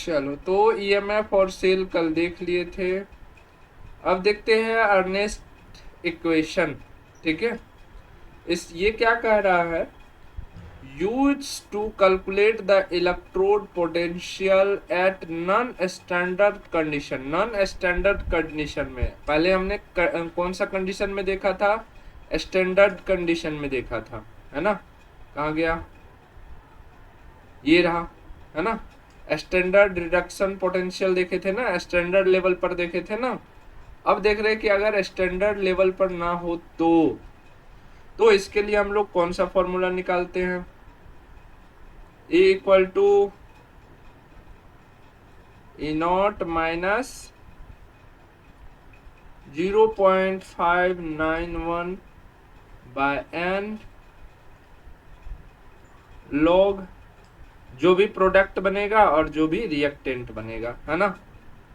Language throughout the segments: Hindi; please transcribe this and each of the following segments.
चलो, तो ईएमएफ और सेल कल देख लिए थे। अब देखते हैं अर्नेस्ट इक्वेशन। ठीक है, इस ये क्या कह रहा है, used to calculate the electrode potential at non-standard condition। non-standard condition में पहले हमने कौन सा कंडीशन में देखा था, स्टैंडर्ड कंडीशन में देखा था, है ना। कहाँ गया, ये रहा, है ना। स्टैंडर्ड रिडक्शन पोटेंशियल देखे थे ना, स्टैंडर्ड लेवल पर देखे थे ना। अब देख रहे हैं कि अगर स्टैंडर्ड लेवल पर ना हो तो इसके लिए हम लोग कौन सा फॉर्मूला निकालते हैं, E equal to E naught minus 0.591 by n log जो भी प्रोडक्ट बनेगा और जो भी रिएक्टेंट बनेगा, है ना।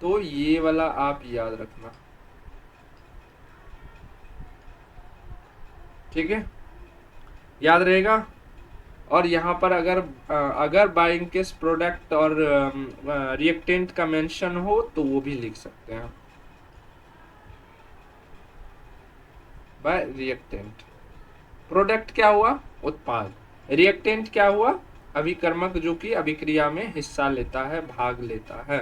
तो ये वाला आप याद रखना, ठीक है, याद रहेगा। और यहाँ पर अगर बाइंग केस प्रोडक्ट और रिएक्टेंट का मेंशन हो तो वो भी लिख सकते हैं बाय रिएक्टेंट। प्रोडक्ट क्या हुआ, उत्पाद। रिएक्टेंट क्या हुआ, अभिकर्मक जो कि अभिक्रिया में हिस्सा लेता है, भाग लेता है।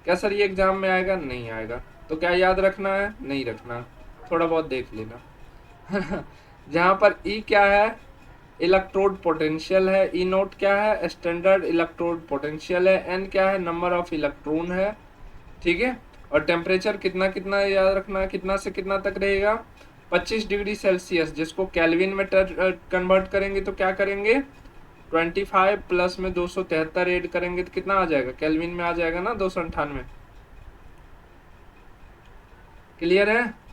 क्या सर ये एग्जाम में आएगा, नहीं आएगा, तो क्या याद रखना है, नहीं रखना, थोड़ा बहुत देख लेना। जहां पर ई क्या है, इलेक्ट्रोड पोटेंशियल है, ई नोट क्या है, स्टैंडर्ड इलेक्ट्रोड पोटेंशियल है, एन क्या है, नंबर ऑफ इलेक्ट्रॉन है, ठीक है। और टेम्परेचर कितना कितना याद रखना है, कितना से कितना तक रहेगा, 25 डिग्री सेल्सियस, जिसको केल्विन में कन्वर्ट करेंगे तो क्या करेंगे, 25 प्लस में 273 ऐड करेंगे तो कितना आ जाएगा, केल्विन में आ जाएगा ना 298। क्लियर है।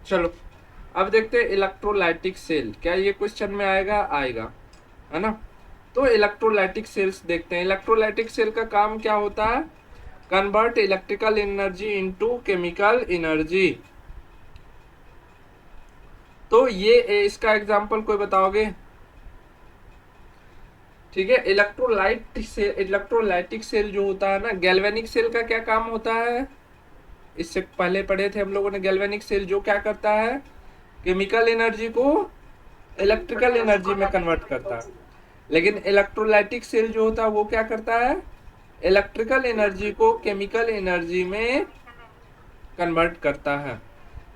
चलो, अब देखते हैं इलेक्ट्रोलाइटिक सेल, क्या ये क्वेश्चन में आएगा, आएगा, है ना। तो इलेक्ट्रोलाइटिक सेल्स देखते हैं। इलेक्ट्रोलाइटिक सेल का काम क्या होता है, convert electrical energy into chemical energy. तो ये इसका एग्जांपल कोई बताओगे, ठीक है। इलेक्ट्रोलाइटिक सेल जो होता है ना, गैल्वेनिक सेल का क्या काम होता है, इससे पहले पढ़े थे हम लोगों ने। गैल्वेनिक सेल जो क्या करता है, केमिकल एनर्जी को इलेक्ट्रिकल एनर्जी में कन्वर्ट करता है। लेकिन इलेक्ट्रोलाइटिक सेल जो होता है वो क्या करता है, इलेक्ट्रिकल एनर्जी को केमिकल एनर्जी में कन्वर्ट करता है।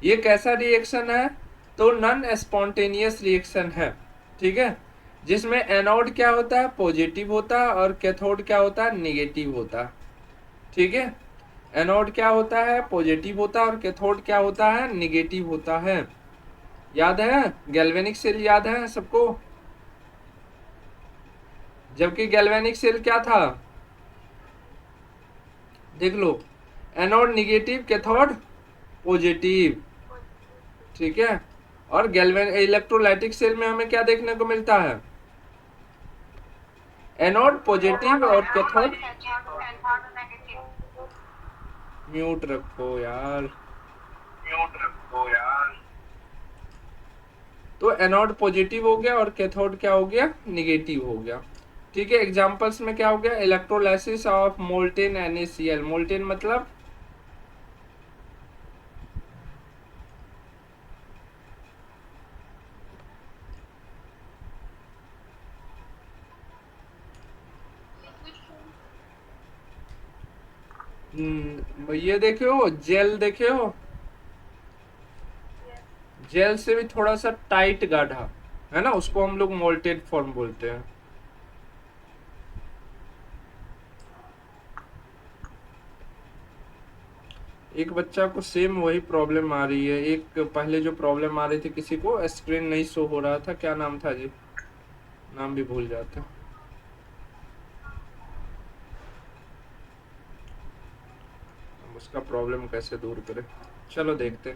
ये कैसा रिएक्शन है, तो नॉन स्पॉन्टेनियस रिएक्शन है, ठीक है, जिसमें एनोड क्या होता है, पॉजिटिव होता है, और कैथोड क्या होता है, निगेटिव होता है, ठीक है। एनोड क्या होता है, पॉजिटिव होता है, और कैथोड क्या होता है, निगेटिव होता है। याद है, गैल्वेनिक सेल याद है सबको। जबकि गैल्वेनिक सेल क्या था, देख लो, एनोड निगेटिव, कैथोड पॉजिटिव, ठीक है। और इलेक्ट्रोलाइटिक सेल में हमें क्या देखने को मिलता है, एनोड पॉजिटिव और कैथोड। म्यूट रखो यार, तो एनोड पॉजिटिव हो गया और कैथोड क्या हो गया, निगेटिव हो गया, ठीक है। एग्जांपल्स में क्या हो गया, electrolysis of molten NaCl। Molten मतलब ये देखे हो, जेल देखे हो, जेल से भी थोड़ा सा टाइट गाढ़ा, है ना, उसको हम लोग मोल्टेड फॉर्म बोलते हैं। एक बच्चा को सेम वही प्रॉब्लम आ रही है। एक पहले जो प्रॉब्लम आ रही थी, किसी को स्क्रीन नहीं शो हो रहा था, क्या नाम था जी, नाम भी भूल जाते। हम उसका प्रॉब्लम कैसे दूर करें, चलो देखते।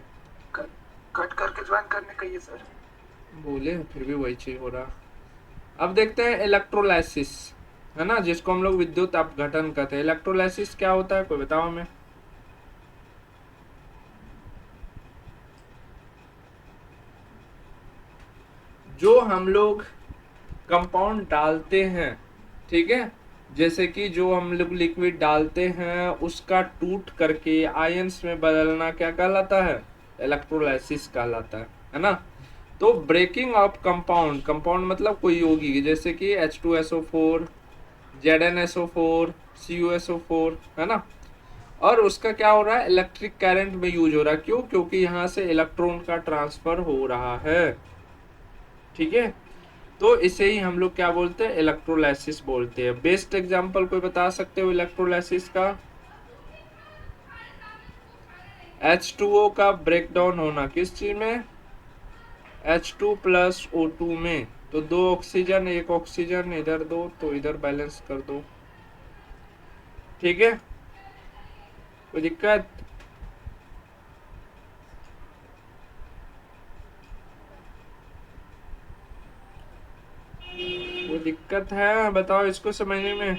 कट करके ज्वाइन करने का ये सर बोले फिर भी वही चीज हो रहा। अब देखते हैं इलेक्ट्रोलाइसिस, है ना, जिसको हम लोग विद्युत अपघटन कहते हैं। इलेक्ट्रोलाइसिस क्या होता है, कोई बताओ हमें। जो हम लोग कंपाउंड डालते हैं, ठीक है, जैसे कि जो हम लोग लिक्विड डालते हैं उसका टूट करके आयंस में बदलना क्या कहलाता है, इलेक्ट्रोलाइसिस कहलाता है ना। तो ब्रेकिंग ऑफ कंपाउंड, कंपाउंड मतलब कोई यौगिक, जैसे कि H2SO4, ZnSO4, CuSO4, है ना, और उसका क्या हो रहा है, इलेक्ट्रिक करंट में यूज हो रहा है। क्यों, क्योंकि यहाँ से इलेक्ट्रॉन का ट्रांसफर हो रहा है, ठीक है। तो इसे ही हम लोग क्या बोलते हैं, इलेक्ट्रोलाइसिस बोलते हैं। बेस्ट एग्जांपल कोई बता सकते हो इलेक्ट्रोलाइसिस का। H2O का ब्रेकडाउन होना किस चीज में, H2+O2 में। तो 2 ऑक्सीजन, 1 ऑक्सीजन इधर दो तो इधर बैलेंस कर दो, ठीक है, कोई दिक्कत। कोई दिक्कत है बताओ इसको समझने में।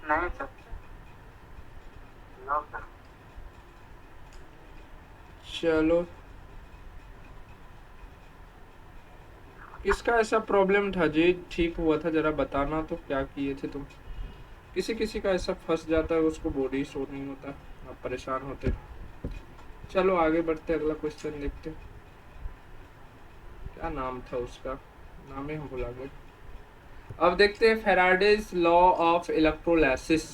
नहीं सर, नो सर। चलो, किसका ऐसा प्रॉब्लम था जी ठीक हुआ था, जरा बताना तो, क्या किए थे तुम। किसी किसी का ऐसा फंस जाता है, उसको बॉडी शो नहीं होता, आप परेशान होते। चलो आगे बढ़ते, अगला क्वेश्चन देखते। क्या नाम था उसका, नाम ही हम भुला गए। अब देखते हैं Faraday's law of electrolysis,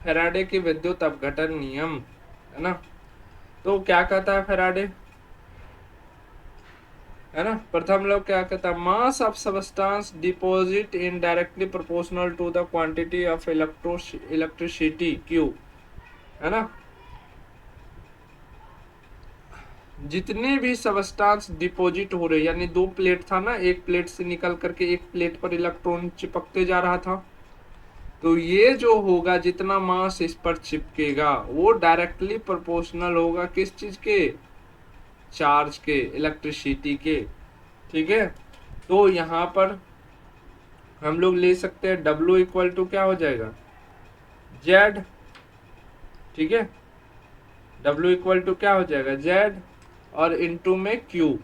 Faraday की विद्युत अपघटन नियम, है ना। तो क्या कहता है फैराडे, है ना। प्रथम लोग क्या कहता है, mass of substance deposit in directly proportional to the quantity of electricity Q, है ना। जितने भी सबस्टांस डिपॉजिट हो रहे, यानी 2 प्लेट था ना, एक प्लेट से निकल करके एक प्लेट पर इलेक्ट्रॉन चिपकते जा रहा था, तो ये जो होगा जितना मास इस पर चिपकेगा वो डायरेक्टली प्रोपोर्शनल होगा किस चीज के, चार्ज के, इलेक्ट्रिसिटी के, ठीक है। तो यहाँ पर हम लोग ले सकते हैं W इक्वल टू क्या हो जाएगा, Z, ठीक है, W इक्वल टू क्या हो जाएगा, Z, और इनटू में Q,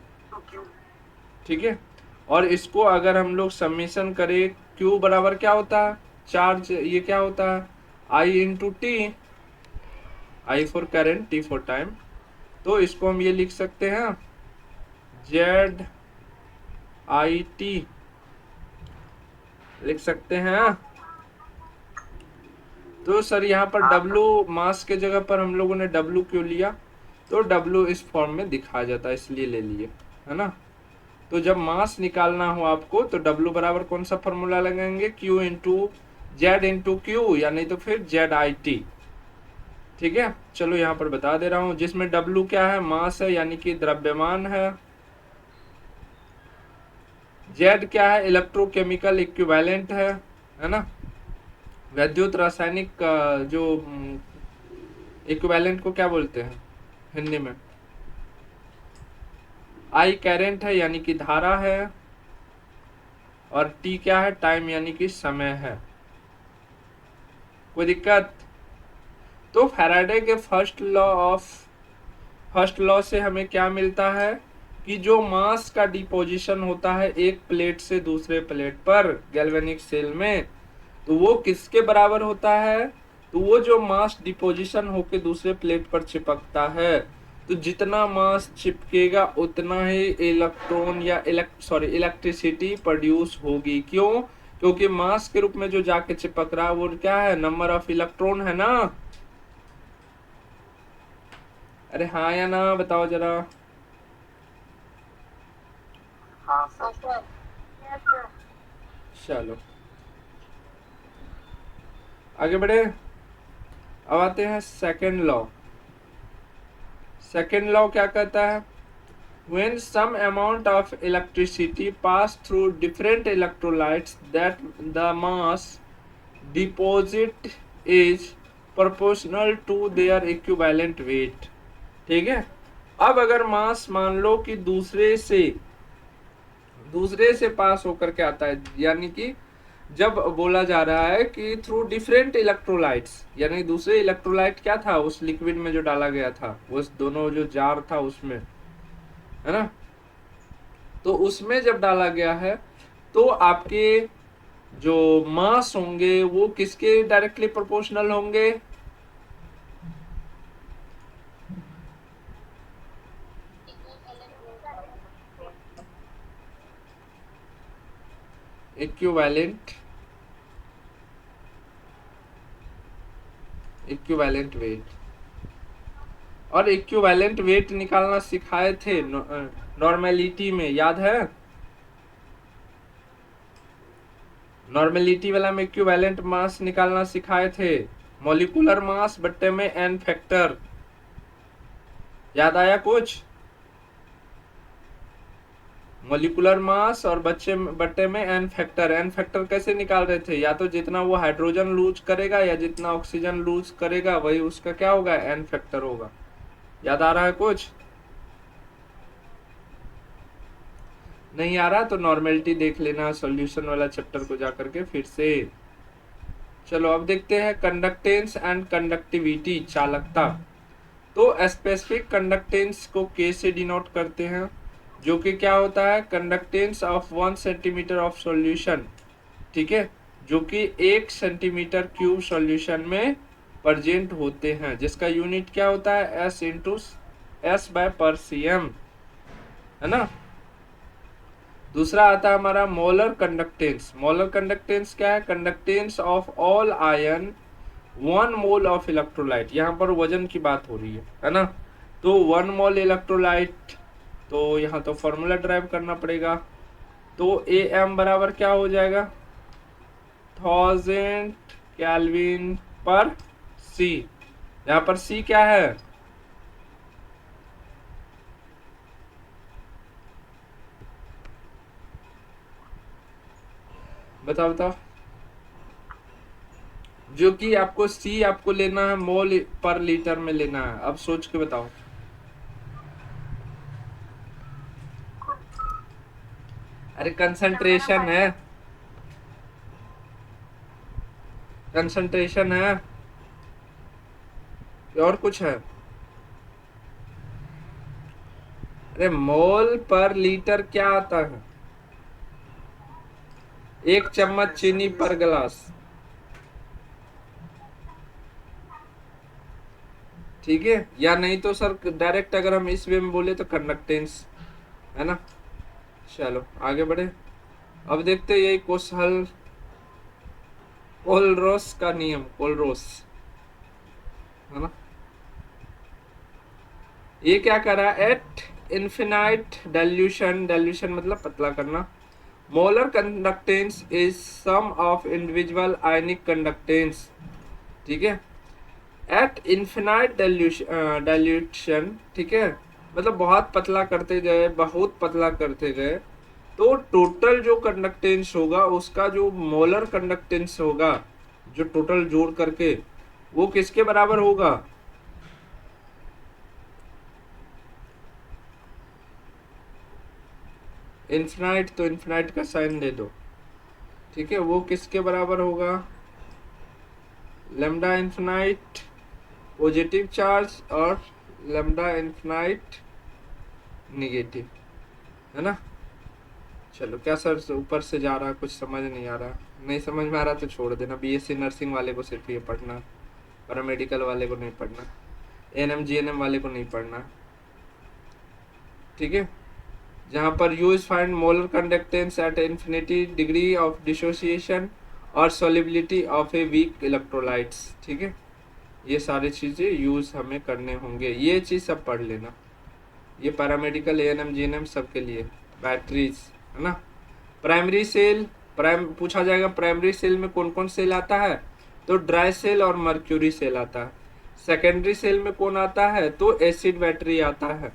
ठीक है। और इसको अगर हम लोग समीशन करें, Q बराबर क्या होता है, चार्ज, ये क्या होता है, I into T, I for current, T for time. तो इसको हम ये लिख सकते हैं ZIT, लिख सकते हैं। तो सर यहाँ पर W मास के जगह पर हम लोगों ने W क्यों लिया, तो W इस फॉर्म में दिखा जाता है इसलिए ले लिए, है ना। तो जब मास निकालना हो आपको तो W बराबर कौन सा फॉर्मूला लगाएंगे, Q into Z into Q, या नहीं तो फिर ZIT, ठीक है। चलो यहाँ पर बता दे रहा हूँ, जिसमें W क्या है, मास है यानी कि द्रव्यमान है, Z क्या है, इलेक्ट्रोकेमिकल इक्विवेलेंट है ना, वैद्युत रासायनिक जो इक्विवेलेंट को क्या बोलते हैं हिंदी में, I करंट है यानी कि धारा है, और T क्या है, टाइम यानी कि समय है। कोई दिक्कत। तो फैराडे के फर्स्ट लॉ से हमें क्या मिलता है कि जो मास का डिपोजिशन होता है एक प्लेट से दूसरे प्लेट पर गैल्वेनिक सेल में, तो वो किसके बराबर होता है, तो वो जो मास डिपोजिशन होके दूसरे प्लेट पर चिपकता है, तो जितना मास चिपकेगा उतना ही इलेक्ट्रॉन या इलेक्ट्रिसिटी प्रोड्यूस होगी। क्यों, क्योंकि मास के रूप में जो जाके चिपक रहा है वो क्या है, नंबर ऑफ इलेक्ट्रॉन, है ना। अरे हाँ या ना बताओ जरा। हाँ सर। चलो आगे बढ़े। अब आते हैं सेकेंड लॉ। सेकेंड लॉ क्या कहता है? When some amount of electricity pass through different electrolytes, that the mass deposit is proportional to their equivalent weight। ठीक है। अब अगर मास मान लो कि दूसरे से पास होकर के आता है, यानी कि जब बोला जा रहा है कि थ्रू डिफरेंट इलेक्ट्रोलाइट्स, यानी दूसरे इलेक्ट्रोलाइट क्या था उस लिक्विड में जो डाला गया था, उस दोनों जो जार था उसमें, है ना, तो उसमें जब डाला गया है तो आपके जो मास होंगे वो किसके डायरेक्टली प्रोपोर्शनल होंगे? Equivalent weight. और इक्विवेलेंट वेट निकालना सिखाए थे नॉर्मेलिटी में, याद है? नॉर्मेलिटी वाला में इक्विवेलेंट मास निकालना सिखाए थे, मॉलिक्यूलर मास बट्टे में एन फैक्टर। याद आया कुछ? मॉलिक्यूलर मास और बट्टे में एन फैक्टर। एन फैक्टर कैसे निकाल रहे थे? या तो जितना वो हाइड्रोजन लूज करेगा या जितना ऑक्सीजन लूज करेगा वही उसका क्या होगा? एन फैक्टर होगा। याद आ रहा है कुछ? नहीं आ रहा तो नॉर्मेलिटी देख लेना सॉल्यूशन वाला चैप्टर को जाकर के फिर से। चलो अब देखते हैं कंडक्टेंस एंड कंडक्टिविटी, चालकता। तो स्पेसिफिक कंडक्टेंस को K से डिनोट करते हैं, जो कि क्या होता है? Conductance of 1 centimetre of solution. ठीक है, जो कि 1 सेंटीमीटर क्यूब सॉल्यूशन में प्रेजेंट होते हैं, जिसका यूनिट क्या होता है? S इंटू S/cm, है ना। दूसरा आता है हमारा मोलर कंडक्टेंस। मोलर कंडक्टेंस क्या है? Conductance of all ion 1 mole of electrolyte. यहाँ पर वजन की बात हो रही है ना। तो 1 मोल इलेक्ट्रोलाइट, तो यहाँ तो फॉर्मूला ड्राइव करना पड़ेगा। तो AM बराबर क्या हो जाएगा? 1000 केल्विन पर C। यहाँ पर C क्या है? बताओ बताओ। जो कि आपको C आपको लेना है मोल पर लीटर में लेना है। अब सोच के बताओ। अरे कंसंट्रेशन है, कंसंट्रेशन है और कुछ है? अरे मोल पर लीटर क्या आता है? 1 चम्मच चीनी पर गिलास। ठीक है, या नहीं तो सर डायरेक्ट अगर हम इस वे में बोले तो कंडक्टेंस, है ना। चलो आगे बढ़े। अब देखते हैं यही क्वेश्चन, कोलरोस का नियम, कोलरोस, है ना। ये क्या करा? एट इन्फिनाइट डाइल्यूशन, डाइल्यूशन मतलब पतला करना, molar conductance is sum of individual ionic conductance. ठीक है, एट इन्फिनाइट डाइल्यूशन, ठीक है, मतलब बहुत पतला करते गए, बहुत पतला करते गए, तो टोटल जो कंडक्टेंस होगा उसका जो मोलर कंडक्टेंस होगा, जो टोटल जोड़ करके, वो किसके बराबर होगा? इन्फिनाइट, तो इन्फिनाइट का साइन दे दो। ठीक है, वो किसके बराबर होगा? लैम्डा इन्फिनाइट पॉजिटिव चार्ज और लैम्डा इन्फिनाइट निगेटिव, है ना। चलो क्या सर ऊपर से जा रहा है, कुछ समझ नहीं आ रहा? नहीं समझ में आ रहा तो छोड़ देना। BSc नर्सिंग वाले को सिर्फ ये पढ़ना, पैरामेडिकल वाले को नहीं पढ़ना, ANM GNM वाले को नहीं पढ़ना। ठीक है, जहाँ पर use find molar conductance at infinity degree of dissociation और solubility of a weak electrolytes. ठीक है, ये सारी चीज़ें यूज हमें करने होंगे, ये चीज़ सब पढ़ लेना। ये पैरामेडिकल ANM GNM सबके लिए, बैटरीज, है ना। प्राइमरी सेल, पूछा जाएगा प्राइमरी सेल में कौन कौन सेल आता है? तो ड्राई सेल और मर्क्यूरी सेल आता है। सेकेंडरी सेल में कौन आता है? तो एसिड बैटरी आता है,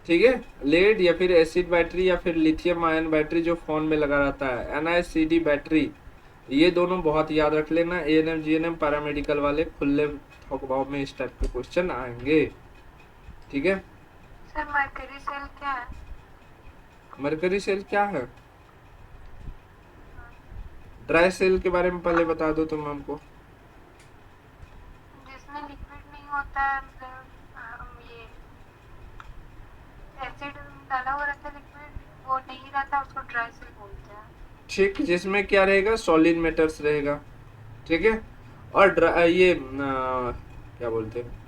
ठीक है। लेड या फिर एसिड बैटरी या फिर लिथियम आयन बैटरी जो फोन में लगा रहता है, NiCd बैटरी। ये दोनों बहुत याद रख लेना, ANM GNM पैरामेडिकल वाले खुले ठोकबाव में इस टाइप के क्वेश्चन आएंगे, ठीक है। सर मरकरी सेल क्या है? मरकरी सेल क्या है? ड्राई सेल के बारे में पहले बता दो तुम हमको। जिसमें लिक्विड नहीं होता है, मतलब ये एसिड डाला हुआ रहता है, लिक्विड वो नहीं रहता, उसको ड्राई सेल बोलते हैं। ठीक, जिसमें क्या रहेगा? सॉलिड मैटर्स रहेगा, ठीक है। और ये क्या बोलते हैं,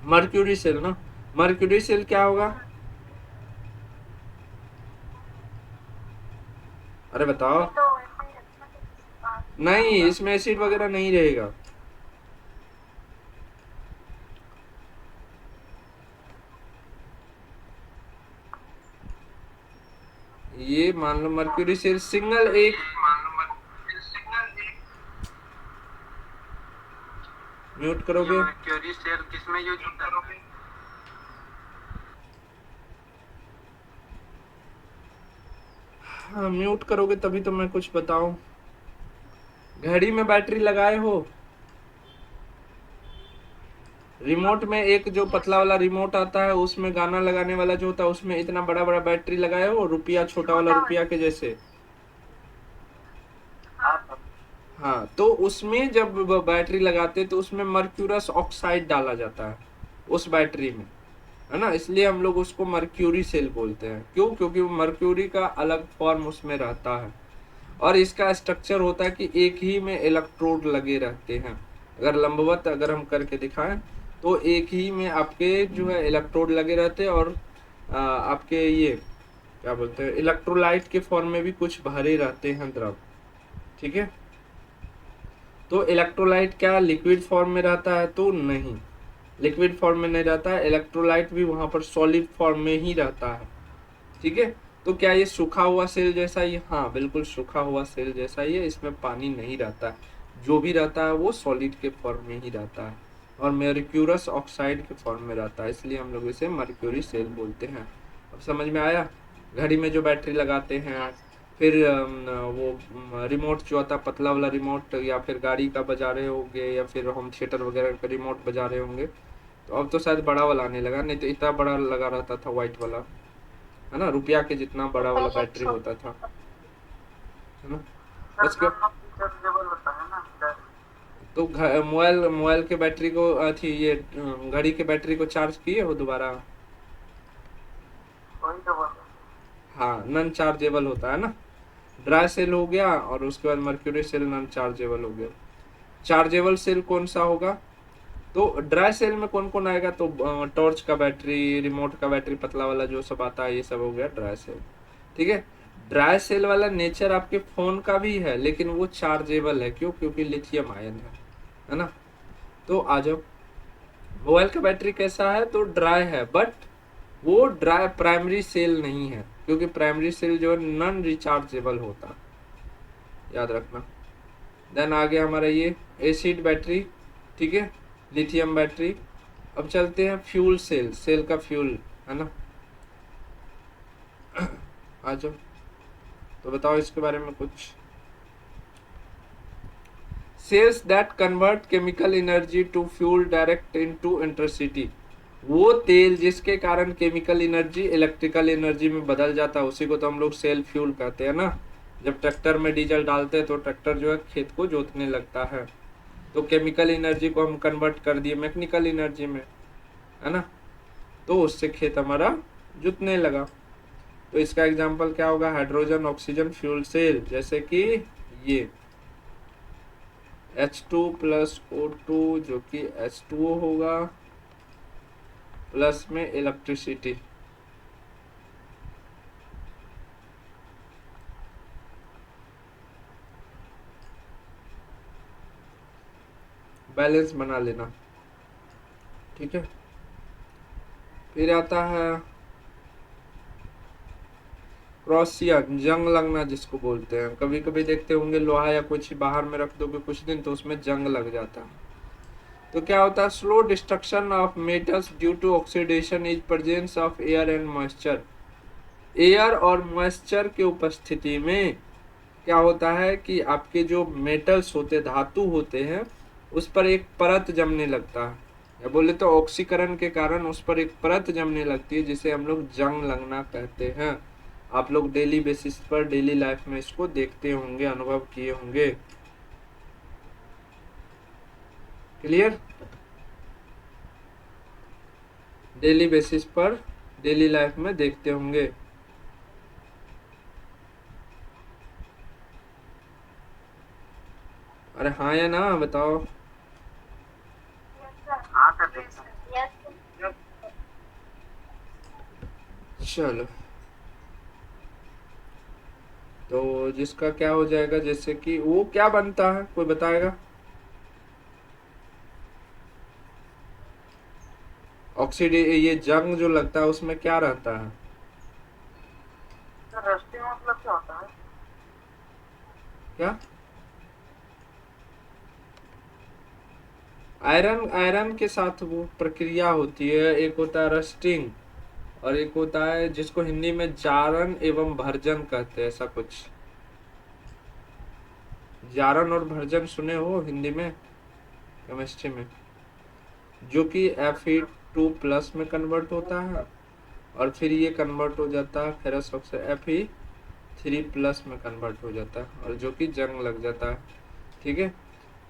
मर्क्यूरी सेल ना। मर्क्यूरी सेल क्या होगा? अरे बताओ। तो ऐसे ही नहीं, इसमें एसिड वगैरह नहीं रहेगा। ये मान लो मर्क्यूरी सेल सिंगल एक, म्यूट करोगे? मर्क्यूरी सेल किसमें यूज होता है? हाँ, म्यूट करोगे तभी तो मैं कुछ बताऊं। घड़ी में बैटरी लगाए हो? रिमोट में एक जो पतला वाला रिमोट आता है, उसमें गाना लगाने वाला जो होता है, उसमें इतना बड़ा बड़ा बैटरी लगाए हो, रुपया, छोटा वाला रुपया के जैसे। हाँ, तो उसमें जब बैटरी लगाते तो उसमें मर्क्यूरस ऑक्साइड डाला जाता है उस बैटरी में, है ना। इसलिए हम लोग उसको मर्क्यूरी सेल बोलते हैं। क्यों? क्योंकि वो मर्क्यूरी का अलग फॉर्म उसमें रहता है, और इसका स्ट्रक्चर होता है कि एक ही में इलेक्ट्रोड लगे रहते हैं। अगर लंबवत अगर हम करके दिखाएं तो एक ही में आपके जो है इलेक्ट्रोड लगे रहते हैं, और आपके ये क्या बोलते हैं, इलेक्ट्रोलाइट के फॉर्म में भी कुछ भरे रहते हैं द्रव, ठीक है। तो इलेक्ट्रोलाइट क्या लिक्विड फॉर्म में रहता है? तो नहीं, लिक्विड फॉर्म में नहीं रहता है। इलेक्ट्रोलाइट भी वहां पर सॉलिड फॉर्म में ही रहता है, ठीक है। तो क्या ये सूखा हुआ सेल जैसा ही? हाँ, बिल्कुल सूखा हुआ सेल जैसा ही है। इसमें पानी नहीं रहता है, जो भी रहता है वो सॉलिड के फॉर्म में ही रहता है, और मर्क्यूरस ऑक्साइड के फॉर्म में रहता है, इसलिए हम लोग इसे मर्क्यूरी सेल बोलते हैं। अब समझ में आया? घड़ी में जो बैटरी लगाते हैं, फिर वो रिमोट जो आता है पतला वाला रिमोट, या फिर गाड़ी का बजा रहे होंगे, या फिर होम थिएटर वगैरह का रिमोट बजा रहे होंगे। तो अब तो शायद बड़ा वाला आने लगा, नहीं तो इतना बड़ा लगा रहता था व्हाइट वाला, है ना, रुपया के जितना बड़ा वाला बैटरी होता था, है ना। उसके होता है ना। तो मोबाइल मोबाइल के बैटरी को थी ये घड़ी के बैटरी को चार्ज किए हो दोबारा? वही तो बोल रहा हूँ। हाँ, नॉन चार्जेबल होता है ना। ड्राई सेल हो गया, और उसके बाद मर्क्यूरी सेल नॉन चार्जेबल हो गया। चार्जेबल सेल कौन सा होगा? तो ड्राई सेल में कौन कौन आएगा? तो टॉर्च का बैटरी, रिमोट का बैटरी, पतला वाला जो सब आता है, ये सब हो गया ड्राई सेल, ठीक है। ड्राई सेल वाला नेचर आपके फोन का भी है, लेकिन वो चार्जेबल है। क्यों? क्योंकि लिथियम आयन है ना। तो आ जाओ, मोबाइल का बैटरी कैसा है? तो ड्राई है, बट वो ड्राई प्राइमरी सेल नहीं है, क्योंकि प्राइमरी सेल जो है नॉन रिचार्जेबल होता, याद रखना। देन आ गया हमारा ये एसिड बैटरी, ठीक है, लिथियम बैटरी। अब चलते हैं फ्यूल सेल, सेल का फ्यूल, है ना। आ जाओ, तो बताओ इसके बारे में कुछ। Cells that convert chemical energy to fuel direct into electricity. वो तेल जिसके कारण केमिकल एनर्जी इलेक्ट्रिकल एनर्जी में बदल जाता है, उसी को तो हम लोग सेल फ्यूल कहते हैं ना। जब ट्रैक्टर में डीजल डालते हैं तो ट्रैक्टर जो है खेत को जोतने लगता है, तो केमिकल एनर्जी को हम कन्वर्ट कर दिए मैकेनिकल एनर्जी में, है ना। तो उससे खेत हमारा जुतने लगा। तो इसका एग्जांपल क्या होगा? हाइड्रोजन ऑक्सीजन फ्यूल सेल, जैसे कि ये H2 प्लस O2 जो कि H2O होगा, प्लस में इलेक्ट्रिसिटी, बैलेंस बना लेना, ठीक है। फिर आता है क्रॉसियन, जंग लगना जिसको बोलते हैं। कभी कभी देखते होंगे लोहा या कुछ बाहर में रख दोगे कुछ दिन तो उसमें जंग लग जाता है, तो क्या होता है, slow destruction of metals due to oxidation is presence of air and moisture. Air और मॉइस्चर की उपस्थिति में क्या होता है कि आपके जो मेटल्स होते, धातु होते हैं, उस पर एक परत जमने लगता है, या बोले तो ऑक्सीकरण के कारण उस पर एक परत जमने लगती है, जिसे हम लोग जंग लगना कहते हैं। आप लोग डेली बेसिस पर, डेली लाइफ में इसको देखते होंगे, अनुभव किए होंगे। क्लियर? डेली बेसिस पर, डेली लाइफ में देखते होंगे। अरे हाँ या ना बताओ। हाँ सर देखते हैं। चलो, तो जिसका क्या हो जाएगा, जैसे कि वो क्या बनता है, कोई बताएगा? ऑक्सीडे ये जंग जो लगता है उसमें क्या रहता है? सर रस्टिंग मतलब क्या होता है? क्या? आयरन, आयरन के साथ वो प्रक्रिया होती है। एक होता है रस्टिंग, और एक होता है जिसको हिंदी में जारन एवं भर्जन कहते हैं, ऐसा कुछ। जारन और भर्जन सुने हो हिंदी में, केमिस्ट्री में, जो कि Fe2+ में कन्वर्ट होता है, और फिर ये कन्वर्ट हो जाता है फेरस ऑक्साइड Fe3+ में कन्वर्ट हो जाता है, और जो कि जंग लग जाता है। ठीक है,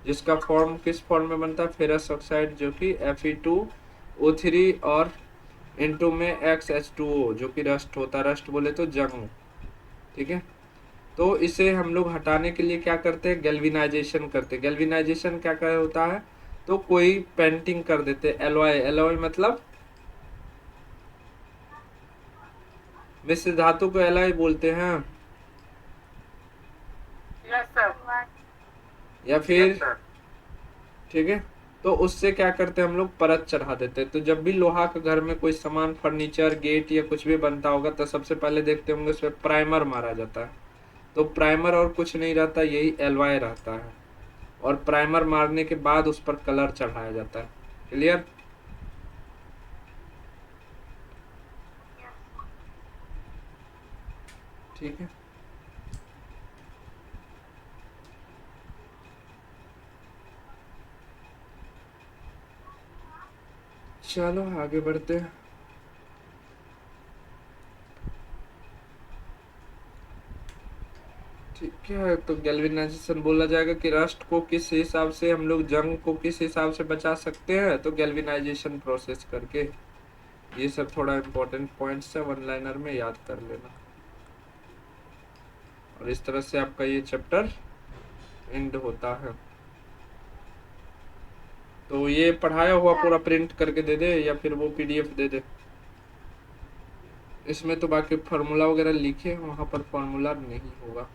जिसका फॉर्म किस फॉर्म में बनता है, फेरस ऑक्साइड, जो कि Fe2O3 और इनटू में XH2O, जो कि रस्ट होता है, रस्ट बोले तो जंग। ठीक है, तो इसे हम लोग हटाने के लिए क्या करते हैं, गैल्वेनाइजेशन करते हैं। गैल्वेनाइजेशन क्या क्या होता है, तो कोई पेंटिंग कर देते हैं, एलॉय। एलॉय मतलब मिश्र धातु को एलॉय बोलते हैं। Yes sir. या यस फिर सर। ठीक है, तो उससे क्या करते हैं हम लोग, परत चढ़ा देते हैं। तो जब भी लोहा का घर में कोई सामान, फर्नीचर, गेट या कुछ भी बनता होगा, तो सबसे पहले देखते होंगे उसमें प्राइमर मारा जाता है। तो प्राइमर और कुछ नहीं रहता, यही एलॉय रहता है, और प्राइमर मारने के बाद उस पर कलर चढ़ाया जाता है। क्लियर? ठीक है, चलो आगे बढ़ते हैं। ठीक है, तो गैल्वेनाइजेशन बोला जाएगा कि रस्ट को किस हिसाब से हम लोग, जंग को किस हिसाब से बचा सकते हैं, तो गैल्वेनाइजेशन प्रोसेस करके। ये सब थोड़ा इम्पोर्टेंट पॉइंट्स है, वन लाइनर में याद कर लेना। और इस तरह से आपका ये चैप्टर एंड होता है। तो ये पढ़ाया हुआ पूरा प्रिंट करके दे दे, या फिर वो PDF दे दे। इसमें तो बाकी फार्मूला वगैरह लिखे, वहां पर फार्मूला नहीं होगा।